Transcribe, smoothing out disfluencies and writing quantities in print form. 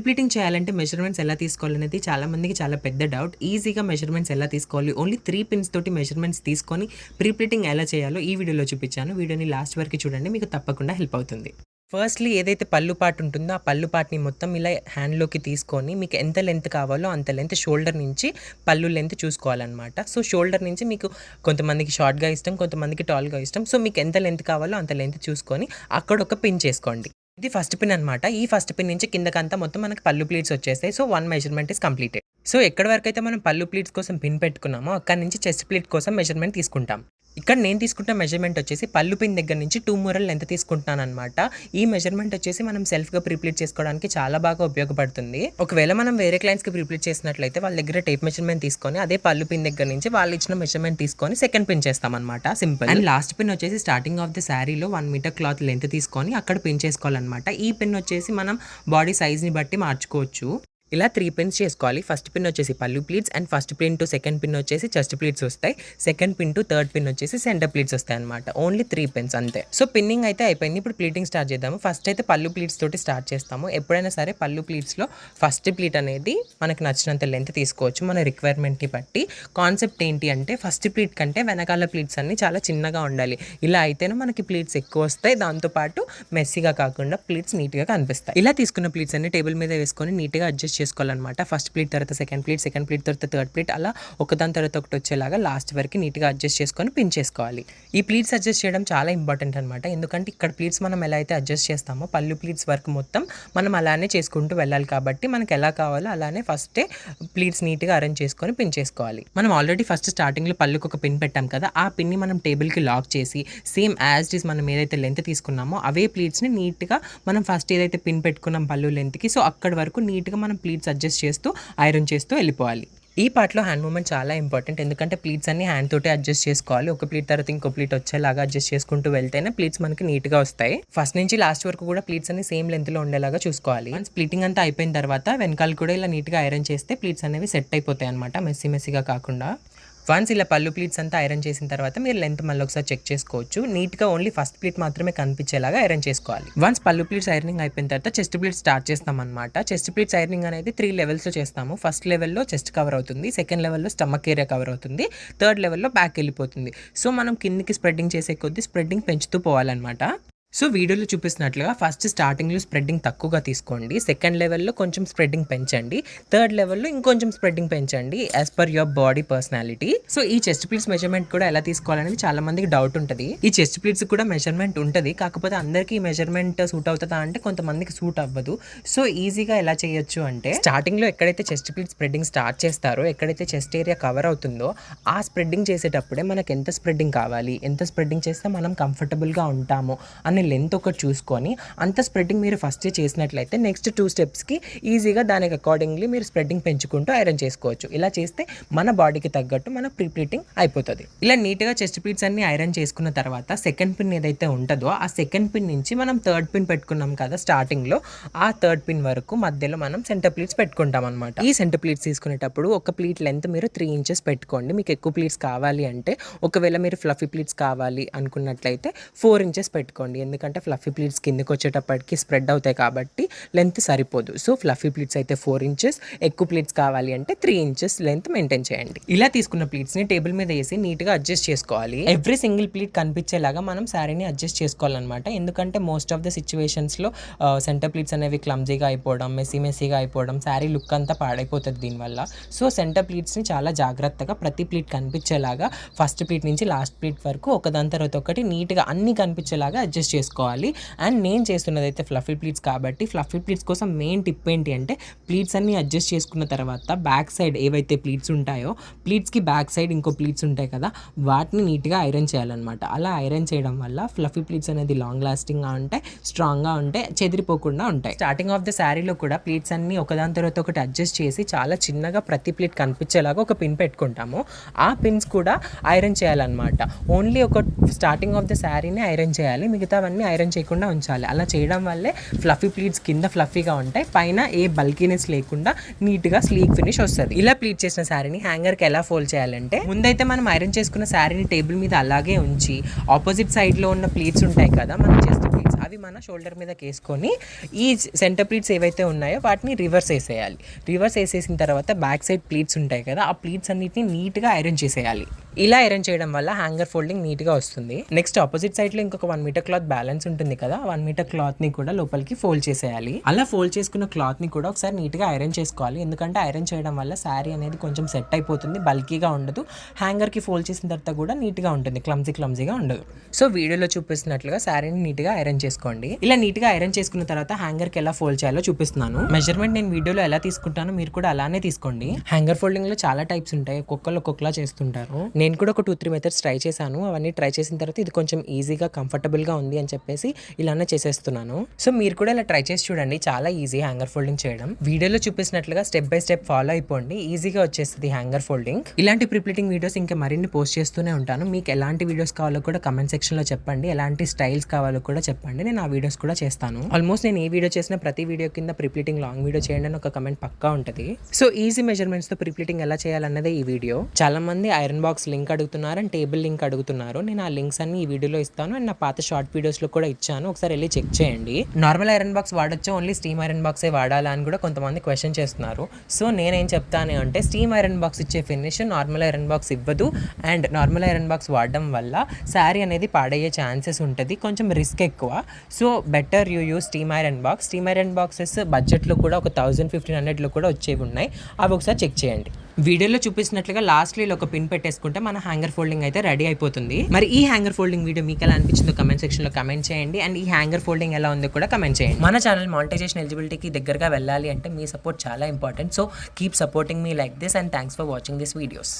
Pleating చేయాలంటే measurements ఎలా తీసుకోవాలనేది చాలా మందికి చాలా పెద్ద డౌట్. ఈజీగా మెజర్మెంట్స్ ఎలా తీసుకోవాలి, ఓన్లీ 3 పిన్స్ తోటి మెజర్మెంట్స్ తీసుకొని ప్లీటింగ్ ఎలా చేయాలో ఈ వీడియోలో చూపించాను. వీడియోని లాస్ట్ వరకు చూడండి, మీకు తప్పకుండా హెల్ప్ అవుతుంది. ఫస్ట్లీ ఏదైతే పళ్ళు పార్ట్ ఉంటుందో ఆ పళ్ళు పార్ట్ని మొత్తం ఇలా హ్యాండ్లోకి తీసుకొని మీకు ఎంత లెంత్ కావాలో అంత లెంత్ షోల్డర్ నుంచి పళ్ళు లెంత్ చూసుకోవాలన్నమాట. సో షోల్డర్ నుంచి మీకు కొంతమందికి షార్ట్గా ఇష్టం, కొంతమందికి టాల్గా ఇష్టం. సో మీకు ఎంత లెంత్ కావాలో అంత లెంత్ చూసుకొని అక్కడ ఒక పిన్ చేసుకోండి. ఇది ఫస్ట్ పిన్ అనమాట. ఈ ఫస్ట్ పిన్ నుంచి కిందకంతా మొత్తం మనకి పళ్ళు ప్లీట్స్ వచ్చేస్తాయి. So 1 measurement is completed. So ఎక్కడి వరకు అయితే మనం పళ్ళు ప్లీట్స్ కోసం పిన్ పెట్టుకున్నామో అక్కడ నుంచి చెస్ట్ ప్లీట్ కోసం మెజర్మెంట్ తీసుకుంటాం. ఇక్కడ నేను తీసుకుంటున్న మెజర్మెంట్ వచ్చేసి పళ్ళు పిన్ దగ్గర నుంచి 2 మూరల్ లెంత్ తీసుకుంటున్నాను అనమాట. ఈ మెజర్మెంట్ వచ్చేసి మనం సెల్ఫ్గా ప్రీప్లీట్ చేసుకోవడానికి చాలా బాగా ఉపయోగపడుతుంది. ఒకవేళ మనం వేరే క్లయింట్స్కి ప్రీప్లీట్ చేసినట్లయితే వాళ్ళ దగ్గర టేప్ మెజర్మెంట్ తీసుకొని అదే పళ్ళు పిన్ దగ్గర నుంచి వాళ్ళు ఇచ్చిన మెజర్మెంట్ తీసుకొని సెకండ్ పిన్ చేస్తాం అనమాట. సింపుల్. అండ్ లాస్ట్ పిన్ వచ్చేసి స్టార్టింగ్ ఆఫ్ ద శారీలో 1 మీటర్ క్లాత్ లెంత్ తీసుకొని అక్కడ పిన్ చేసుకోవాలన్నమాట. ఈ పిన్ వచ్చేసి మనం బాడీ సైజ్ని బట్టి మార్చుకోవచ్చు. ఇలా 3 పిన్స్ చేసుకోవాలి. ఫస్ట్ పిన్ వచ్చేసి పళ్ళు pleats and first pin to second pin వచ్చేసి చెస్ట్ ప్లీట్స్ వస్తాయి. Second pin to third pin వచ్చేసి సెంటర్ ప్లీట్స్ వస్తాయి అనమాట. ఓన్లీ 3 పిన్స్ అంతే. సో పిన్నింగ్ అయితే అయిపోయింది. ఇప్పుడు ప్లీటింగ్ స్టార్ట్ చేద్దాము. ఫస్ట్ అయితే పళ్ళు ప్లీట్స్ తోటి స్టార్ట్ చేస్తాము. ఎప్పుడైనా సరే పళ్ళు ప్లీట్స్లో ఫస్ట్ ప్లీట్ అనేది మనకి నచ్చినంత లెంత్ తీసుకోవచ్చు మన రిక్వైర్మెంట్ని బట్టి. కాన్సెప్ట్ ఏంటి అంటే ఫస్ట్ ప్లీట్ కంటే వెనకాల ప్లీట్స్ అన్ని చాలా చిన్నగా ఉండాలి. ఇలా అయితేనే మనకి ప్లీట్స్ ఎక్కువ వస్తాయి, దాంతోపాటు మెస్సీగా కాకుండా ప్లీట్స్ నీట్గా కనిపిస్తాయి. ఇలా తీసుకున్న ప్లీట్స్ అన్ని టేబుల్ మీద వేసుకొని నీట్గా అడ్జస్ట్ చేసుకోవాలన్నమాట. ఫస్ట్ ప్లీట్ తర్వాత సెకండ్ ప్లీట్ తర్వాత థర్డ్ ప్లీట్, అలా ఒకదాని తర్వాత ఒకటి వచ్చేలాగా లాస్ట్ వరకు నీట్గా అడ్జస్ట్ చేసుకొని పిన్ చేసుకోవాలి. ఈ ప్లీట్స్ అడ్జస్ట్ చేయడం చాలా ఇంపార్టెంట్ అనమాట. ఎందుకంటే ఇక్కడ ప్లీట్స్ మనం ఎలా అయితే అడ్జస్ట్ చేస్తామో పళ్ళు ప్లీట్స్ వరకు మొత్తం మనం అలానే చేసుకుంటూ వెళ్ళాలి. కాబట్టి మనకి ఎలా కావాలో అలానే ఫస్టే ప్లీట్స్ నీట్గా అరేంజ్ చేసుకొని పిన్ చేసుకోవాలి. మనం ఆల్రెడీ ఫస్ట్ స్టార్టింగ్లో పళ్ళుకి ఒక పిన్ పెట్టాం కదా, ఆ పిన్ని మనం టేబుల్కి లాక్ చేసి సేమ్ యాజ్ ఇట్ ఈస్ మనం ఏదైతే లెంత్ తీసుకున్నామో అవే ప్లీట్స్ని నీట్గా మనం ఫస్ట్ ఏదైతే పిన్ పెట్టుకున్నాం పళ్ళు లెంత్కి, సో అక్కడ వరకు నీట్గా మనం ప్లీట్స్ అడ్జస్ట్ చేస్తూ ఐరన్ చేస్తూ వెళ్ళిపోవాలి. ఈ పార్ట్లో హ్యాండ్ మూమెంట్ చాలా ఇంపార్టెంట్. ఎందుకంటే ప్లీట్స్ అన్ని హ్యాండ్ తోటే అడ్జస్ట్ చేసుకోవాలి. ఒక ప్లీట్ తర్వాత ఇంకో ప్లీట్ వచ్చేలాగా అడ్జస్ట్ చేసుకుంటూ వెళ్తేనే ప్లీట్స్ మనకి నీట్గా వస్తాయి. ఫస్ట్ నుంచి లాస్ట్ వరకు కూడా ప్లీట్స్ అన్ని సేమ్ లెంత్లో ఉండేలాగా చూసుకోవాలి. ప్లీటింగ్ అంతా అయిపోయిన తర్వాత వెనకాల కూడా ఇలా నీట్గా ఐరన్ చేస్తే ప్లీట్స్ అనేవి సెట్ అయిపోతాయి అనమాట, మెస్సీగా కాకుండా. వన్స్ ఇలా పళ్ళు ప్లీట్స్ అంతా ఐరన్ చేసిన తర్వాత మీరు లెంత్ మళ్ళీ ఒకసారి చెక్ చేసుకోవచ్చు. నీట్గా ఓన్లీ ఫస్ట్ ప్లీట్ మాత్రమే కనిపించేలాగా ఐరన్ చేసుకోవాలి. వన్స్ పళ్ళు ప్లీట్స్ ఐరనింగ్ అయిపోయిన తర్వాత చెస్ట్ ప్లీట్ స్టార్ట్ చేస్తాం అనమాట. చెస్ట్ ప్లీట్స్ ఐరనింగ్ అనేది 3 లెవెల్స్లో చేస్తాము. ఫస్ట్ లెవెల్లో చెస్ట్ కవర్ అవుతుంది, సెకండ్ లెవెల్లో స్టమక్ ఏరియా కవర్ అవుతుంది, థర్డ్ లెవెల్లో బ్యాక్ వెళ్ళిపోతుంది. సో మనం కిందికి స్ప్రెడ్డింగ్ చేసే కొద్దీ స్ప్రెడ్డింగ్ పెంచుతూ పోవాలన్నమాట. సో వీడియోలో చూపిస్తున్నట్లుగా ఫస్ట్ స్టార్టింగ్లో స్ప్రెడ్డింగ్ తక్కువగా తీసుకోండి, సెకండ్ లెవెల్లో కొంచెం స్ప్రెడ్డింగ్ పెంచండి, థర్డ్ లెవెల్లో ఇంకొంచెం స్ప్రెడ్డింగ్ పెంచండి as per your body personality. So ఈ చెస్ట్ ప్లీట్స్ మెజర్మెంట్ కూడా ఎలా తీసుకోవాలనేది చాలా మందికి డౌట్ ఉంటుంది. ఈ చెస్ట్ ప్లీట్స్ కూడా మెజర్మెంట్ ఉంటుంది, కాకపోతే అందరికీ ఈ మెజర్మెంట్ సూట్ అవుతుందా అంటే కొంతమందికి సూట్ అవ్వదు. సో ఈజీగా ఎలా చేయొచ్చు అంటే స్టార్టింగ్లో ఎక్కడైతే చెస్ట్ ప్లీట్ స్ప్రెడ్డింగ్ స్టార్ట్ చేస్తారో, ఎక్కడైతే చెస్ట్ ఏరియా కవర్ అవుతుందో ఆ స్ప్రెడ్డింగ్ చేసేటప్పుడే మనకు ఎంత స్ప్రెడ్డింగ్ కావాలి, ఎంత స్ప్రెడ్డింగ్ చేస్తే మనం కంఫర్టబుల్గా ఉంటాము అనే లెంత్ ఒకటి చూసుకొని అంత స్ప్రెడ్డింగ్ మీరు ఫస్ట్ చేసినట్లయితే నెక్స్ట్ 2 స్టెప్స్కి ఈజీగా దానికి అకార్డింగ్లీ మీరు స్ప్రెడ్డింగ్ పెంచుకుంటూ ఐరన్ చేసుకోవచ్చు. ఇలా చేస్తే మన బాడీకి తగ్గట్టు మన ప్లీటింగ్ అయిపోతుంది. ఇలా నీట్గా చెస్ట్ ప్లీట్స్ అన్ని ఐరన్ చేసుకున్న తర్వాత సెకండ్ పిన్ ఏదైతే ఉంటుందో ఆ సెకండ్ పిన్ నుంచి మనం థర్డ్ పిన్ పెట్టుకున్నాం కదా స్టార్టింగ్లో, ఆ థర్డ్ పిన్ వరకు మధ్యలో మనం సెంటర్ ప్లీట్స్ పెట్టుకుంటాం అనమాట. ఈ సెంటర్ ప్లీట్స్ తీసుకునేటప్పుడు ఒక ప్లీట్ లెంత్ మీరు 3 ఇంచెస్ పెట్టుకోండి. మీకు ఎక్కువ ప్లీట్స్ కావాలి అంటే, ఒకవేళ మీరు ఫ్లఫీ ప్లీట్స్ కావాలి అనుకున్నట్లయితే 4 ఇంచెస్ పెట్టుకోండి. ఎందుకంటే ఫ్లఫీ ప్లీట్స్ కిందకి వచ్చేటప్పటికి స్ప్రెడ్ అవుతాయి కాబట్టి లెంత్ సరిపోదు. సో ఫ్లఫీ ప్లీట్స్ అయితే 4 ఇంచెస్, ఎక్కువ ప్లీట్స్ కావాలి అంటే 3 ఇంచెస్ లెంత్ మెయింటైన్ చేయండి. ఇలా తీసుకున్న ప్లీట్స్ని టేబుల్ మీద వేసి నీట్గా అడ్జస్ట్ చేసుకోవాలి. ఎవ్రీ సింగిల్ ప్లీట్ కనిపించేలాగా మనం శారీని అడ్జస్ట్ చేసుకోవాలన్నమాట. ఎందుకంటే మోస్ట్ ఆఫ్ ద సిచ్యువేషన్స్లో సెంటర్ ప్లీట్స్ అనేవి క్లమ్జీగా అయిపోవడం, మెస్సీగా అయిపోవడం, శారీ లుక్ అంతా పాడైపోతుంది దీనివల్ల. సో సెంటర్ ప్లీట్స్ని చాలా జాగ్రత్తగా ప్రతి ప్లీట్ కనిపించేలాగా ఫస్ట్ ప్లీట్ నుంచి లాస్ట్ ప్లీట్ వరకు ఒకదాని తర్వాత ఒకటి నీట్గా అన్ని కనిపించేలాగా అడ్జస్ట్ చేసుకోవాలి. అండ్ నేను చేస్తున్నది అయితే ఫ్లఫీ ప్లీట్స్ కాబట్టి ఫ్లఫీ ప్లీట్స్ కోసం మెయిన్ టిప్ ఏంటి అంటే ప్లీట్స్ అన్ని అడ్జస్ట్ చేసుకున్న తర్వాత బ్యాక్ సైడ్ ఏవైతే ప్లీట్స్ ఉంటాయో ప్లీట్స్కి బ్యాక్ సైడ్ ఇంకో ప్లీట్స్ ఉంటాయి కదా, వాటిని నీట్గా ఐరన్ చేయాలన్నమాట. అలా ఐరన్ చేయడం వల్ల ఫ్లఫీ ప్లీట్స్ అనేది లాంగ్ లాస్టింగ్గా ఉంటాయి, స్ట్రాంగ్గా ఉంటాయి, చెదిరిపోకుండా ఉంటాయి. స్టార్టింగ్ ఆఫ్ ద శారీలో కూడా ప్లీట్స్ అన్ని ఒకదాని తర్వాత ఒకటి అడ్జస్ట్ చేసి చాలా చిన్నగా ప్రతి ప్లీట్ కనిపించేలాగా ఒక పిన్ పెట్టుకుంటాము. ఆ పిన్స్ కూడా ఐరన్ చేయాలన్నమాట. ఓన్లీ ఒక స్టార్టింగ్ ఆఫ్ ద శారీని ఐరన్ చేయాలి, మిగతావన్నీ ఐరన్ చేయకుండా ఉంచాలి. అలా చేయడం వల్లే ఫ్లఫీ ప్లీట్స్ కింద ఫ్లఫీగా ఉంటాయి, పైన ఏ బల్కీనెస్ లేకుండా నీట్గా స్లీక్ ఫినిష్ వస్తుంది. ఇలా ప్లీట్ చేసిన శారీని హ్యాంగర్కి ఎలా ఫోల్డ్ చేయాలంటే, ముందైతే మనం ఐరన్ చేసుకున్న శారీని టేబుల్ మీద అలాగే ఉంచి ఆపోజిట్ సైడ్లో ఉన్న ప్లీట్స్ ఉంటాయి కదా మన చెస్ట్ ప్లీట్స్, అవి మన షోల్డర్ మీద వేసుకొని ఈ సెంటర్ ప్లీట్స్ ఏవైతే ఉన్నాయో వాటిని రివర్స్ వేసేయాలి. రివర్స్ వేసేసిన తర్వాత బ్యాక్ సైడ్ ప్లీట్స్ ఉంటాయి కదా, ఆ ప్లీట్స్ అన్నిటిని నీట్గా ఐరన్ చేసేయాలి. ఇలా ఐరన్ చేయడం వల్ల హ్యాంగర్ ఫోల్డింగ్ నీట్గా వస్తుంది. నెక్స్ట్ ఆపోజిట్ సైడ్లో ఇంకొక 1 మీటర్ క్లాత్ బ్యాలెన్స్ ఉంటుంది కదా, 1 మీటర్ క్లాత్ని కూడా లోపలికి ఫోల్డ్ చేసేయాలి. అలా ఫోల్డ్ చేసుకున్న క్లాత్ని కూడా ఒకసారి నీట్గా ఐరన్ చేసుకోవాలి. ఎందుకంటే ఐరన్ చేయడం వల్ల శారీ అనేది కొంచెం సెట్ అయిపోతుంది, బల్కీగా ఉండదు. హ్యాంగర్కి ఫోల్డ్ చేసిన తర్వాత కూడా నీట్గా ఉంటుంది, క్లమ్జీగా ఉండదు. సో వీడియోలో చూపిస్తున్నట్లుగా శారీని నీట్గా ఐరన్ చేసుకోండి. ఇలా నీట్గా ఐరన్ చేసుకున్న తర్వాత హ్యాంగర్కి ఎలా ఫోల్డ్ చేయాలో చూపిస్తున్నాను. మెజర్మెంట్ నేను వీడియోలో ఎలా తీసుకుంటానో మీరు కూడా అలానే తీసుకోండి. హ్యాంగర్ ఫోల్డింగ్లో చాలా టైప్స్ ఉంటాయి, ఒక్కొక్కలా చేస్తుంటారు. నేను కూడా ఒక 2-3 మెథడ్స్ ట్రై చేశాను. అవన్నీ ట్రై చేసిన తర్వాత ఇది కొంచెం ఈజీగా కంఫర్టబుల్గా ఉంది అని చెప్పేసి ఇలానే చేసేస్తున్నాను. సో మీరు కూడా ఇలా ట్రై చేసి చూడండి, చాలా ఈజీ హ్యాంగర్ ఫోల్డింగ్ చేయడం. వీడియోలో చూపిస్తున్నట్లుగా స్టెప్ బై స్టెప్ ఫాలో అయిపోండి, ఈజీగా వచ్చేస్తుంది హ్యాంగర్ ఫోల్డింగ్. ఇలాంటి ప్రిప్లిటింగ్ వీడియోస్ ఇంకా మరిన్ని పోస్ట్ చేస్తూనే ఉంటాను. మీకు ఎలాంటి వీడియోస్ కావాలో కూడా కమెంట్ సెక్షన్లో చెప్పండి, ఎలాంటి స్టైల్స్ కావాలో కూడా చెప్పండి, నేను ఆ వీడియోస్ కూడా చేస్తాను. ఆల్మోస్ట్ నేను ఏ వీడియో చేసినా ప్రతి వీడియో కింద ప్రిప్లిటింగ్ లాంగ్ వీడియో చేయండి అని ఒక కమెంట్ పక్కా ఉంటుంది. సో ఈజీ మెజర్మెంట్స్ తో ప్రిప్లిటింగ్ ఎలా చేయాలన్నదే ఈ వీడియో. చాలా మంది ఐరన్ బాక్స్ లింక్ అడుగుతున్నారు అండ్ టేబుల్ లింక్ అడుగుతున్నారు. నేను ఆ లింక్స్ అన్ని ఈ వీడియోలో ఇస్తాను అండ్ నా పాత షార్ట్ వీడియోస్ లో కూడా ఇచ్చాను, ఒకసారి వెళ్ళి చెక్ చేయండి. నార్మల్ ఐరన్ బాక్స్ వాడొచ్చా, ఓన్లీ స్టీమ్ ఐరన్ బాక్సే వాడాలా అని కూడా కొంతమంది క్వశ్చన్ చేస్తున్నారు. సో నేనేం చెప్తాను అంటే స్టీమ్ ఐరన్ బాక్స్ ఇచ్చే ఫినిష్ నార్మల్ ఐరన్ బాక్స్ ఇవ్వదు. అండ్ నార్మల్ ఐరన్ బాక్స్ వాడడం వల్ల శారీ అనేది పాడయ్యే ఛాన్సెస్ ఉంటుంది, కొంచెం రిస్క్ ఎక్కువ. So better you use steam iron box. Steam iron boxes బడ్జెట్లో కూడా ఒక 1000-1500లో కూడా వచ్చేవి ఉన్నాయి, అవి ఒకసారి చెక్ చేయండి. వీడియోలో చూపిస్తున్నట్లుగా లాస్ట్లో ఒక పిన్ పెట్టేసుకుంటే మన హ్యాంగర్ ఫోల్డింగ్ అయితే రెడీ అయిపోతుంది. మరి ఈ హ్యాంగర్ ఫోల్డింగ్ వీడియో మీకు ఎలా అనిపించిందో కమెంట్ సెక్షన్ లో కమెంట్ చేయండి. అండ్ ఈ హ్యాంగర్ ఫోల్డింగ్ ఎలా ఉందో కూడా కమెంట్ చేయండి. మన ఛానల్ మానిటైజేషన్ ఎలిజిబిలిటీకి దగ్గరగా వెళ్ళాలి అంటే మీ సపోర్ట్ చాలా important. So keep supporting me like this and thanks for watching this videos.